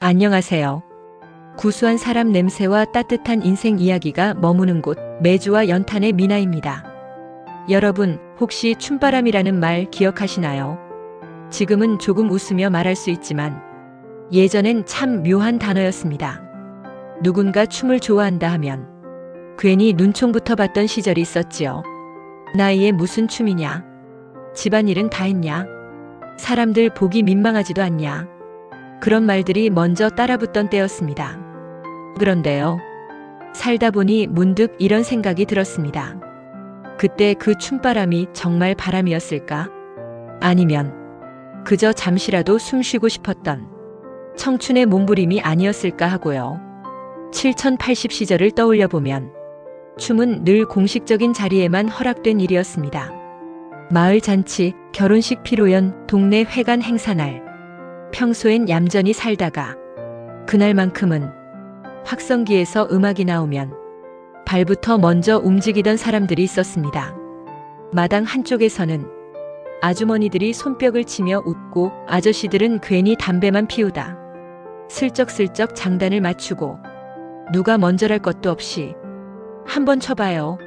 안녕하세요. 구수한 사람 냄새와 따뜻한 인생 이야기가 머무는 곳 매주와 연탄의 미나입니다. 여러분, 혹시 춤바람이라는 말 기억하시나요? 지금은 조금 웃으며 말할 수 있지만 예전엔 참 묘한 단어였습니다. 누군가 춤을 좋아한다 하면 괜히 눈총부터 봤던 시절이 있었지요. 나이에 무슨 춤이냐? 집안일은 다 했냐? 사람들 보기 민망하지도 않냐? 그런 말들이 먼저 따라붙던 때였습니다. 그런데요, 살다 보니 문득 이런 생각이 들었습니다. 그때 그 춤바람이 정말 바람이었을까? 아니면 그저 잠시라도 숨 쉬고 싶었던 청춘의 몸부림이 아니었을까 하고요. 7080 시절을 떠올려 보면 춤은 늘 공식적인 자리에만 허락된 일이었습니다. 마을 잔치, 결혼식 피로연, 동네 회관 행사날, 평소엔 얌전히 살다가 그날만큼은 확성기에서 음악이 나오면 발부터 먼저 움직이던 사람들이 있었습니다. 마당 한쪽에서는 아주머니들이 손뼉을 치며 웃고 아저씨들은 괜히 담배만 피우다 슬쩍슬쩍 장단을 맞추고 누가 먼저랄 것도 없이 한번 쳐봐요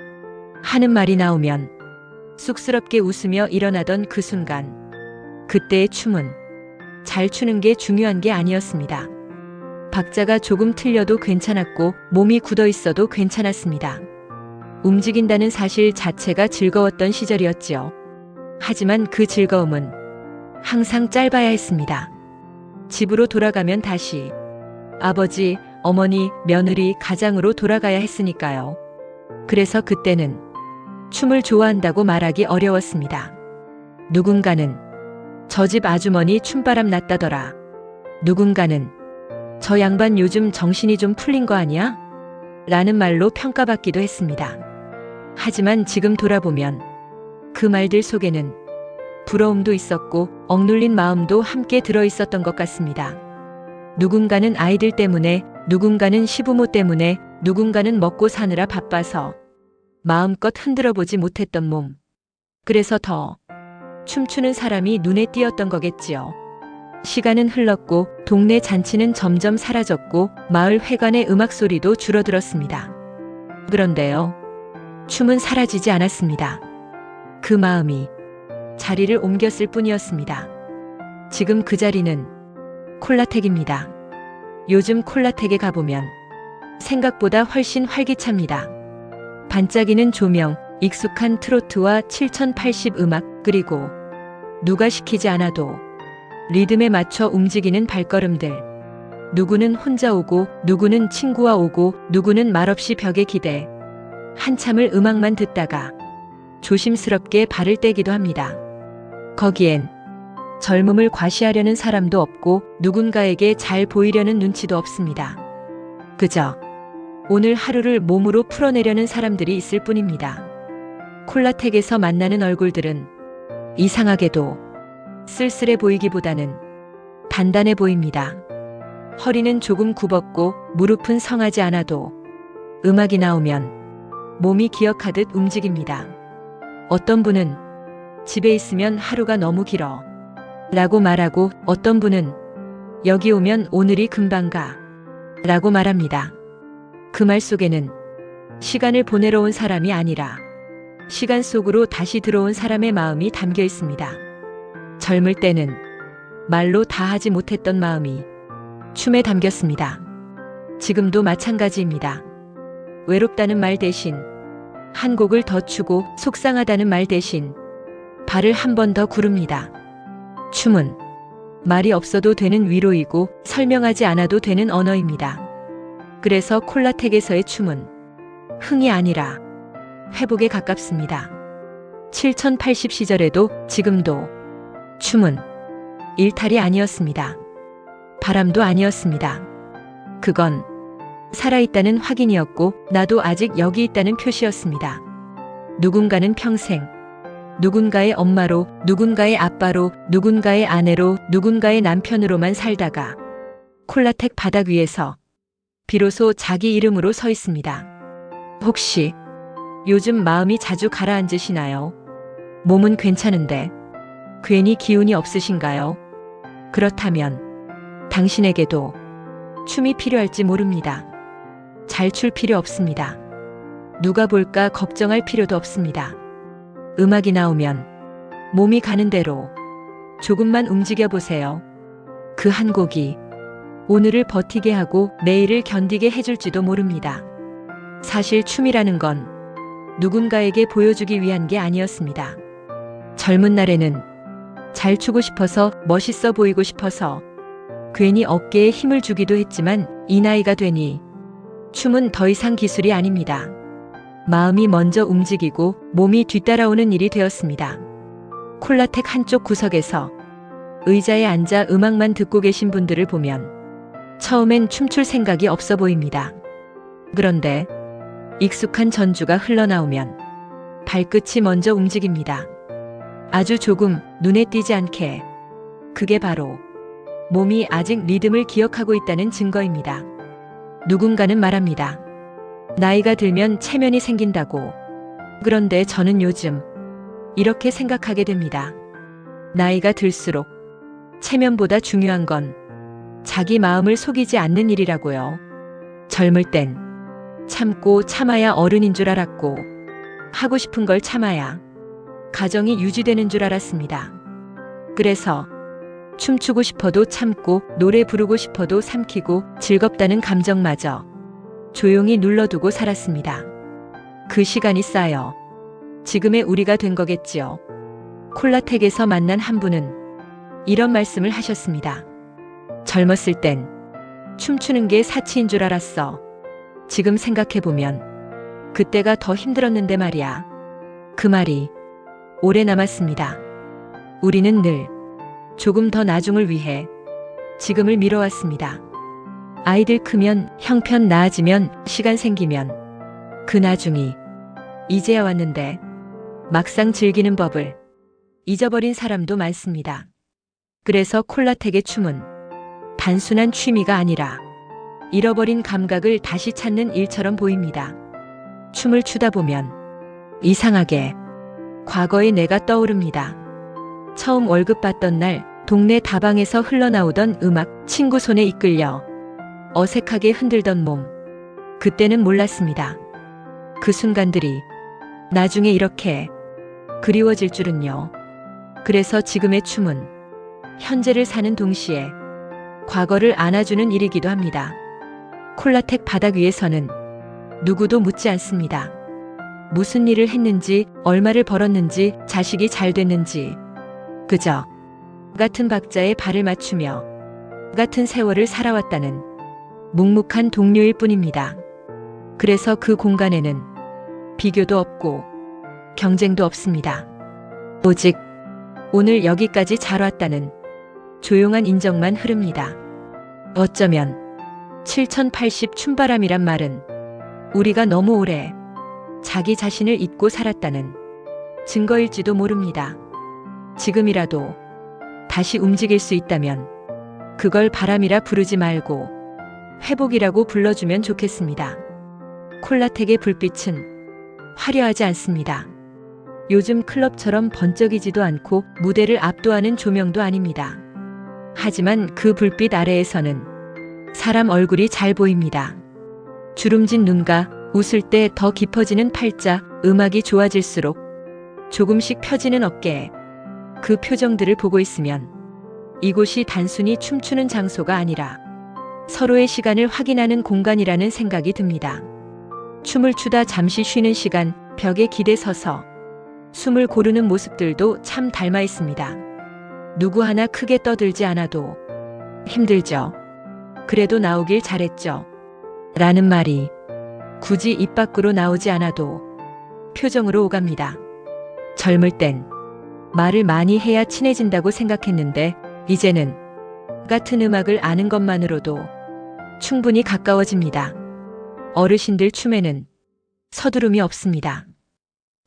하는 말이 나오면 쑥스럽게 웃으며 일어나던 그 순간, 그때의 춤은 잘 추는 게 중요한 게 아니었습니다. 박자가 조금 틀려도 괜찮았고 몸이 굳어 있어도 괜찮았습니다. 움직인다는 사실 자체가 즐거웠던 시절이었지요. 하지만 그 즐거움은 항상 짧아야 했습니다. 집으로 돌아가면 다시 아버지, 어머니, 며느리, 가장으로 돌아가야 했으니까요. 그래서 그때는 춤을 좋아한다고 말하기 어려웠습니다. 누군가는 저 집 아주머니 춤바람 났다더라. 누군가는 저 양반 요즘 정신이 좀 풀린 거 아니야? 라는 말로 평가받기도 했습니다. 하지만 지금 돌아보면 그 말들 속에는 부러움도 있었고 억눌린 마음도 함께 들어 있었던 것 같습니다. 누군가는 아이들 때문에, 누군가는 시부모 때문에, 누군가는 먹고 사느라 바빠서 마음껏 흔들어 보지 못했던 몸. 그래서 더 춤추는 사람이 눈에 띄었던 거겠지요. 시간은 흘렀고 동네 잔치는 점점 사라졌고 마을 회관의 음악 소리도 줄어들었습니다. 그런데요, 춤은 사라지지 않았습니다. 그 마음이 자리를 옮겼을 뿐이었습니다. 지금 그 자리는 콜라텍입니다. 요즘 콜라텍에 가보면 생각보다 훨씬 활기찹니다. 반짝이는 조명, 익숙한 트로트와 7080 음악, 그리고 누가 시키지 않아도 리듬에 맞춰 움직이는 발걸음들. 누구는 혼자 오고, 누구는 친구와 오고, 누구는 말없이 벽에 기대 한참을 음악만 듣다가 조심스럽게 발을 떼기도 합니다. 거기엔 젊음을 과시하려는 사람도 없고 누군가에게 잘 보이려는 눈치도 없습니다. 그저 오늘 하루를 몸으로 풀어내려는 사람들이 있을 뿐입니다. 콜라텍에서 만나는 얼굴들은 이상하게도 쓸쓸해 보이기보다는 단단해 보입니다. 허리는 조금 굽었고 무릎은 성하지 않아도 음악이 나오면 몸이 기억하듯 움직입니다. 어떤 분은 집에 있으면 하루가 너무 길어 라고 말하고 어떤 분은 여기 오면 오늘이 금방 가 라고 말합니다. 그 말 속에는 시간을 보내러 온 사람이 아니라 시간 속으로 다시 들어온 사람의 마음이 담겨 있습니다. 젊을 때는 말로 다 하지 못했던 마음이 춤에 담겼습니다. 지금도 마찬가지입니다. 외롭다는 말 대신 한 곡을 더 추고 속상하다는 말 대신 발을 한 번 더 구릅니다. 춤은 말이 없어도 되는 위로이고 설명하지 않아도 되는 언어입니다. 그래서 콜라텍에서의 춤은 흥이 아니라 회복에 가깝습니다. 7080 시절에도 지금도 춤은 일탈이 아니었습니다. 바람도 아니었습니다. 그건 살아있다는 확인이었고 나도 아직 여기 있다는 표시였습니다. 누군가는 평생 누군가의 엄마로, 누군가의 아빠로, 누군가의 아내로, 누군가의 남편으로만 살다가 콜라텍 바닥 위에서 비로소 자기 이름으로 서 있습니다. 혹시 요즘 마음이 자주 가라앉으시나요? 몸은 괜찮은데 괜히 기운이 없으신가요? 그렇다면 당신에게도 춤이 필요할지 모릅니다. 잘 출 필요 없습니다. 누가 볼까 걱정할 필요도 없습니다. 음악이 나오면 몸이 가는 대로 조금만 움직여 보세요. 그 한 곡이 오늘을 버티게 하고 내일을 견디게 해줄지도 모릅니다. 사실 춤이라는 건 누군가에게 보여주기 위한 게 아니었습니다. 젊은 날에는 잘 추고 싶어서, 멋있어 보이고 싶어서 괜히 어깨에 힘을 주기도 했지만 이 나이가 되니 춤은 더 이상 기술이 아닙니다. 마음이 먼저 움직이고 몸이 뒤따라오는 일이 되었습니다. 콜라텍 한쪽 구석에서 의자에 앉아 음악만 듣고 계신 분들을 보면 처음엔 춤출 생각이 없어 보입니다. 그런데 익숙한 전주가 흘러나오면 발끝이 먼저 움직입니다. 아주 조금, 눈에 띄지 않게. 그게 바로 몸이 아직 리듬을 기억하고 있다는 증거입니다. 누군가는 말합니다. 나이가 들면 체면이 생긴다고. 그런데 저는 요즘 이렇게 생각하게 됩니다. 나이가 들수록 체면보다 중요한 건 자기 마음을 속이지 않는 일이라고요. 젊을 땐 참고 참아야 어른인 줄 알았고, 하고 싶은 걸 참아야 가정이 유지되는 줄 알았습니다. 그래서 춤추고 싶어도 참고, 노래 부르고 싶어도 삼키고, 즐겁다는 감정마저 조용히 눌러두고 살았습니다. 그 시간이 쌓여 지금의 우리가 된 거겠지요. 콜라텍에서 만난 한 분은 이런 말씀을 하셨습니다. 젊었을 땐 춤추는 게 사치인 줄 알았어. 지금 생각해보면 그때가 더 힘들었는데 말이야. 그 말이 오래 남았습니다. 우리는 늘 조금 더 나중을 위해 지금을 미뤄왔습니다. 아이들 크면, 형편 나아지면, 시간 생기면 그 나중이 이제야 왔는데 막상 즐기는 법을 잊어버린 사람도 많습니다. 그래서 콜라텍의 춤은 단순한 취미가 아니라 잃어버린 감각을 다시 찾는 일처럼 보입니다. 춤을 추다 보면 이상하게 과거의 내가 떠오릅니다. 처음 월급 받던 날 동네 다방에서 흘러나오던 음악, 친구 손에 이끌려 어색하게 흔들던 몸. 그때는 몰랐습니다. 그 순간들이 나중에 이렇게 그리워질 줄은요. 그래서 지금의 춤은 현재를 사는 동시에 과거를 안아주는 일이기도 합니다. 콜라텍 바닥 위에서는 누구도 묻지 않습니다. 무슨 일을 했는지, 얼마를 벌었는지, 자식이 잘 됐는지. 그저 같은 박자에 발을 맞추며 같은 세월을 살아왔다는 묵묵한 동료일 뿐입니다. 그래서 그 공간에는 비교도 없고 경쟁도 없습니다. 오직 오늘 여기까지 잘 왔다는 조용한 인정만 흐릅니다. 어쩌면 7080 춤바람이란 말은 우리가 너무 오래 자기 자신을 잊고 살았다는 증거일지도 모릅니다. 지금이라도 다시 움직일 수 있다면 그걸 바람이라 부르지 말고 회복이라고 불러주면 좋겠습니다. 콜라텍의 불빛은 화려하지 않습니다. 요즘 클럽처럼 번쩍이지도 않고 무대를 압도하는 조명도 아닙니다. 하지만 그 불빛 아래에서는 사람 얼굴이 잘 보입니다. 주름진 눈과 웃을 때 더 깊어지는 팔자, 음악이 좋아질수록 조금씩 펴지는 어깨. 그 표정들을 보고 있으면 이곳이 단순히 춤추는 장소가 아니라 서로의 시간을 확인하는 공간이라는 생각이 듭니다. 춤을 추다 잠시 쉬는 시간, 벽에 기대 서서 숨을 고르는 모습들도 참 닮아 있습니다. 누구 하나 크게 떠들지 않아도 힘들죠. 그래도 나오길 잘했죠. 라는 말이 굳이 입 밖으로 나오지 않아도 표정으로 오갑니다. 젊을 땐 말을 많이 해야 친해진다고 생각했는데 이제는 같은 음악을 아는 것만으로도 충분히 가까워집니다. 어르신들 춤에는 서두름이 없습니다.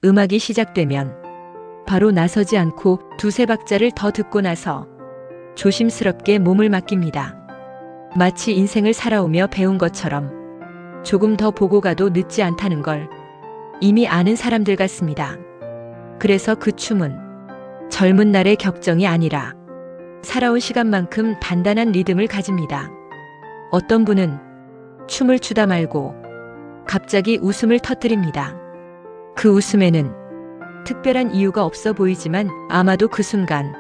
음악이 시작되면 바로 나서지 않고 두세 박자를 더 듣고 나서 조심스럽게 몸을 맡깁니다. 마치 인생을 살아오며 배운 것처럼 조금 더 보고 가도 늦지 않다는 걸 이미 아는 사람들 같습니다. 그래서 그 춤은 젊은 날의 격정이 아니라 살아온 시간만큼 단단한 리듬을 가집니다. 어떤 분은 춤을 추다 말고 갑자기 웃음을 터뜨립니다. 그 웃음에는 특별한 이유가 없어 보이지만 아마도 그 순간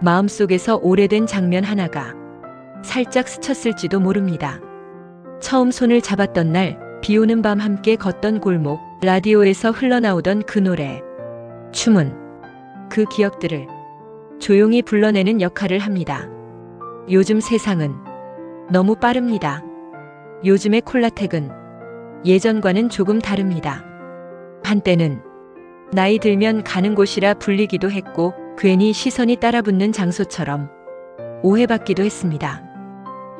마음속에서 오래된 장면 하나가 살짝 스쳤을지도 모릅니다. 처음 손을 잡았던 날, 비 오는 밤 함께 걷던 골목, 라디오에서 흘러나오던 그 노래. 춤은 그 기억들을 조용히 불러내는 역할을 합니다. 요즘 세상은 너무 빠릅니다. 요즘의 콜라텍은 예전과는 조금 다릅니다. 한때는 나이 들면 가는 곳이라 불리기도 했고 괜히 시선이 따라붙는 장소처럼 오해받기도 했습니다.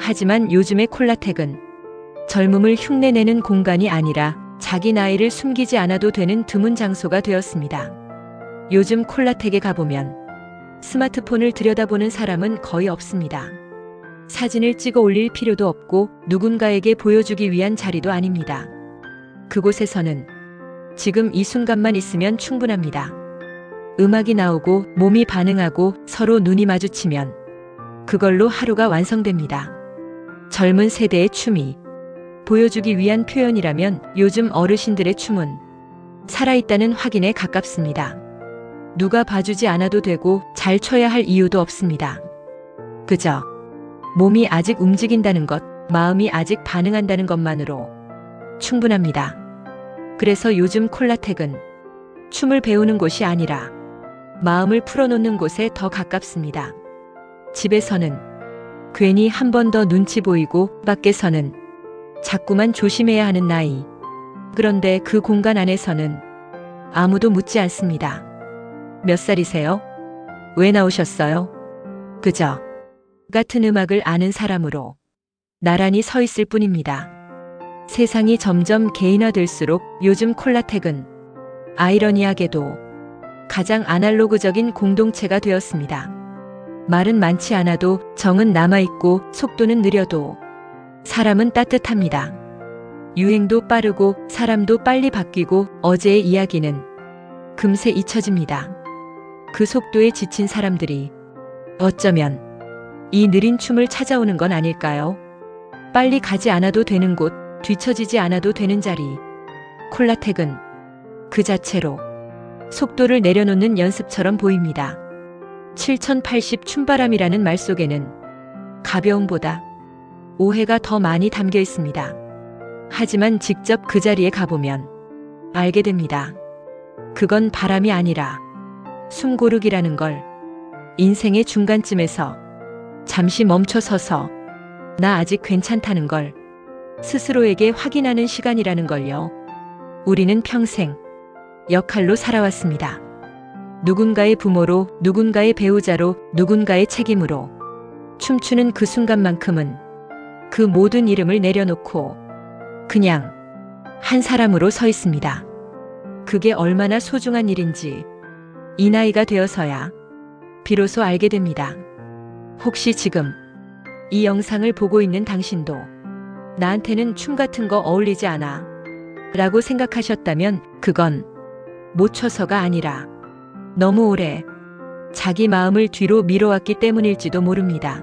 하지만 요즘의 콜라텍은 젊음을 흉내내는 공간이 아니라 자기 나이를 숨기지 않아도 되는 드문 장소가 되었습니다. 요즘 콜라텍에 가보면 스마트폰을 들여다보는 사람은 거의 없습니다. 사진을 찍어 올릴 필요도 없고 누군가에게 보여주기 위한 자리도 아닙니다. 그곳에서는 지금 이 순간만 있으면 충분합니다. 음악이 나오고 몸이 반응하고 서로 눈이 마주치면 그걸로 하루가 완성됩니다. 젊은 세대의 춤이 보여주기 위한 표현이라면 요즘 어르신들의 춤은 살아있다는 확인에 가깝습니다. 누가 봐주지 않아도 되고 잘 춰야 할 이유도 없습니다. 그저 몸이 아직 움직인다는 것, 마음이 아직 반응한다는 것만으로 충분합니다. 그래서 요즘 콜라텍은 춤을 배우는 곳이 아니라 마음을 풀어놓는 곳에 더 가깝습니다. 집에서는 괜히 한 번 더 눈치 보이고 밖에서는 자꾸만 조심해야 하는 나이. 그런데 그 공간 안에서는 아무도 묻지 않습니다. 몇 살이세요? 왜 나오셨어요? 그저 같은 음악을 아는 사람으로 나란히 서 있을 뿐입니다. 세상이 점점 개인화될수록 요즘 콜라텍은 아이러니하게도 가장 아날로그적인 공동체가 되었습니다. 말은 많지 않아도 정은 남아있고 속도는 느려도 사람은 따뜻합니다. 유행도 빠르고 사람도 빨리 바뀌고 어제의 이야기는 금세 잊혀집니다. 그 속도에 지친 사람들이 어쩌면 이 느린 춤을 찾아오는 건 아닐까요? 빨리 가지 않아도 되는 곳, 뒤처지지 않아도 되는 자리. 콜라텍은 그 자체로 속도를 내려놓는 연습처럼 보입니다. 7080 춤바람이라는 말 속에는 가벼움보다 오해가 더 많이 담겨 있습니다. 하지만 직접 그 자리에 가보면 알게 됩니다. 그건 바람이 아니라 숨고르기라는 걸. 인생의 중간쯤에서 잠시 멈춰서서 나 아직 괜찮다는 걸 스스로에게 확인하는 시간이라는 걸요. 우리는 평생 역할로 살아왔습니다. 누군가의 부모로, 누군가의 배우자로, 누군가의 책임으로. 춤추는 그 순간만큼은 그 모든 이름을 내려놓고 그냥 한 사람으로 서 있습니다. 그게 얼마나 소중한 일인지 이 나이가 되어서야 비로소 알게 됩니다. 혹시 지금 이 영상을 보고 있는 당신도 나한테는 춤 같은 거 어울리지 않아 라고 생각하셨다면 그건 못 춰서가 아니라 너무 오래 자기 마음을 뒤로 밀어왔기 때문일지도 모릅니다.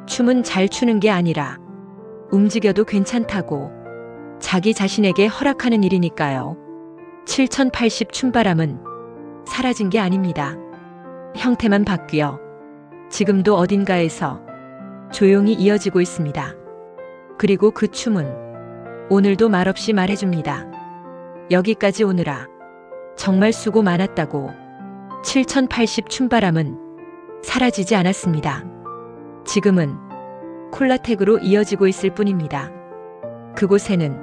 춤은 잘 추는 게 아니라 움직여도 괜찮다고 자기 자신에게 허락하는 일이니까요. 7080 춤바람은 사라진 게 아닙니다. 형태만 바뀌어 지금도 어딘가에서 조용히 이어지고 있습니다. 그리고 그 춤은 오늘도 말없이 말해줍니다. 여기까지 오느라 정말 수고 많았다고. 7080 춤바람은 사라지지 않았습니다. 지금은 콜라텍으로 이어지고 있을 뿐입니다. 그곳에는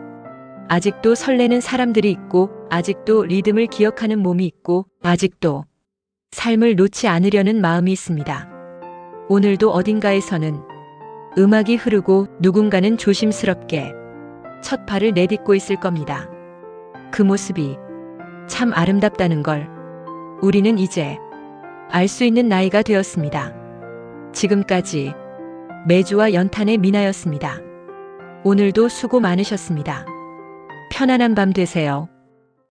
아직도 설레는 사람들이 있고, 아직도 리듬을 기억하는 몸이 있고, 아직도 삶을 놓지 않으려는 마음이 있습니다. 오늘도 어딘가에서는 음악이 흐르고 누군가는 조심스럽게 첫 발을 내딛고 있을 겁니다. 그 모습이 참 아름답다는 걸 우리는 이제 알 수 있는 나이가 되었습니다. 지금까지 매주와 연탄의 미나였습니다. 오늘도 수고 많으셨습니다. 편안한 밤 되세요.